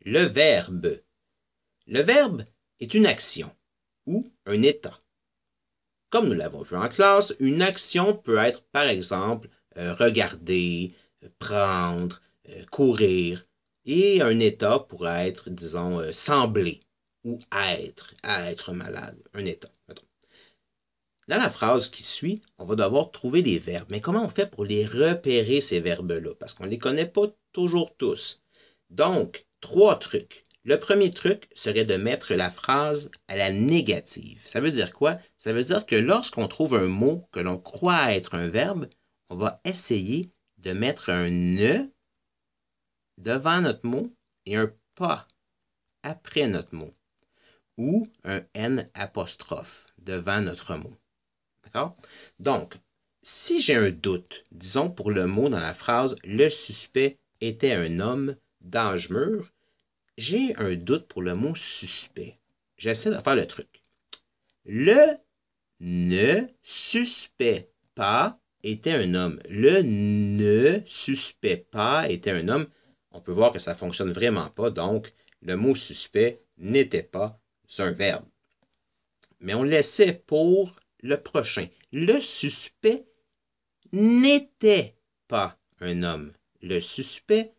Le verbe. Le verbe est une action ou un état. Comme nous l'avons vu en classe, une action peut être, par exemple, regarder, prendre, courir, et un état pourrait être, disons, sembler ou être malade, un état. Dans la phrase qui suit, on va devoir trouver les verbes. Mais comment on fait pour les repérer, ces verbes-là? Parce qu'on ne les connaît pas toujours tous. Donc, 3 trucs. Le premier truc serait de mettre la phrase à la négative. Ça veut dire quoi? Ça veut dire que lorsqu'on trouve un mot que l'on croit être un verbe, on va essayer de mettre un ne devant notre mot et un pas après notre mot. Ou un n apostrophe devant notre mot. D'accord? Donc, si j'ai un doute, disons pour le mot dans la phrase « Le suspect était un homme d'âge mûr », j'ai un doute pour le mot « suspect ». J'essaie de faire le truc. Le ne suspect pas était un homme. Le ne suspect pas était un homme. On peut voir que ça ne fonctionne vraiment pas. Donc, le mot suspect n'était pas un verbe. Mais on laissait pour le prochain. Le suspect n'était pas un homme. Le suspect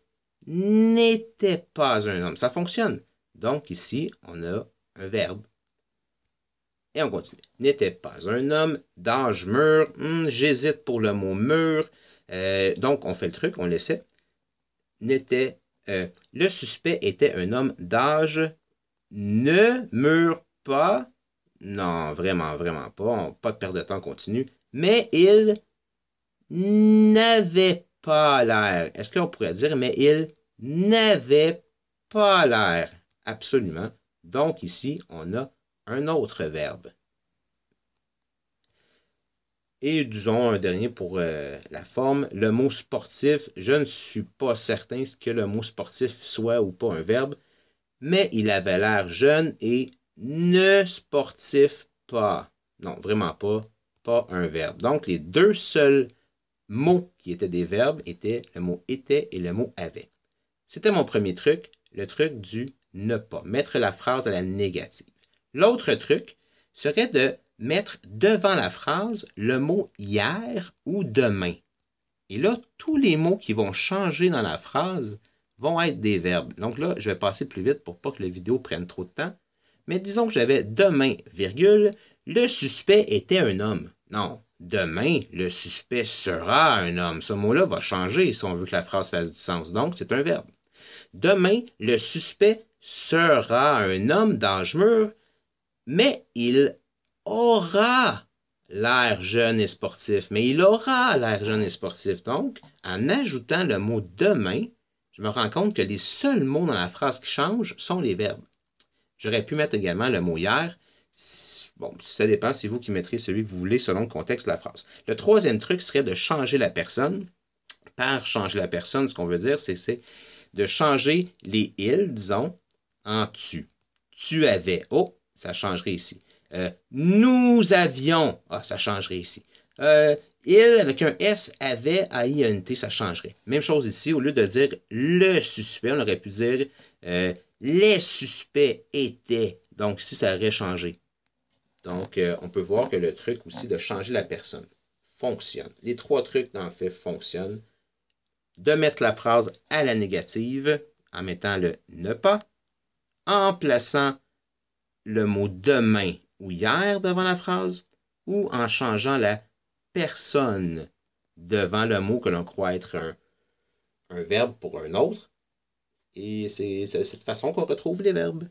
n'était pas un homme. Ça fonctionne. Donc ici, on a un verbe. Et on continue. N'était pas un homme d'âge mûr. J'hésite pour le mot mûr. Donc, on fait le truc, on laissait. N'était. Le suspect était un homme d'âge ne mûr pas. Non, vraiment, vraiment pas. Pas de perte de temps, on continue. Mais il n'avait pas l'air. Est-ce qu'on pourrait dire, mais il n'avait pas l'air? Absolument. Donc ici, on a un autre verbe. Et disons un dernier pour la forme, le mot sportif. Je ne suis pas certain que le mot sportif soit ou pas un verbe, mais il avait l'air jeune et ne sportif pas. Non, vraiment pas. Pas un verbe. Donc, les deux seuls mots qui étaient des verbes étaient le mot était et le mot avait. C'était mon premier truc, le truc du ne pas, mettre la phrase à la négative. L'autre truc serait de mettre devant la phrase le mot hier ou demain. Et là, tous les mots qui vont changer dans la phrase vont être des verbes. Donc là, je vais passer plus vite pour pas que la vidéo prenne trop de temps. Mais disons que j'avais demain, virgule, le suspect était un homme. Non, demain, le suspect sera un homme. Ce mot-là va changer si on veut que la phrase fasse du sens. Donc, c'est un verbe. Demain, le suspect sera un homme d'âge mûr, mais il aura l'air jeune et sportif. Mais il aura l'air jeune et sportif. Donc, en ajoutant le mot demain, je me rends compte que les seuls mots dans la phrase qui changent sont les verbes. J'aurais pu mettre également le mot hier. Bon, ça dépend, c'est vous qui mettrez celui que vous voulez selon le contexte de la phrase. Le troisième truc serait de changer la personne. Par changer la personne, ce qu'on veut dire, c'est de changer les « il », disons, en « tu ». Tu avais. Oh, ça changerait ici. Nous avions. Ah, ça changerait ici. Il avec un S avait A-I-N-T, ça changerait. Même chose ici, au lieu de dire le suspect, on aurait pu dire les suspects étaient. Donc ici, ça aurait changé. Donc, on peut voir que le truc aussi de changer la personne fonctionne. Les 3 trucs, dans le fait, fonctionnent. De mettre la phrase à la négative en mettant le ne pas, en plaçant le mot demain ou hier devant la phrase, ou en changeant la personne devant le mot que l'on croit être un verbe pour un autre. Et c'est de cette façon qu'on retrouve les verbes.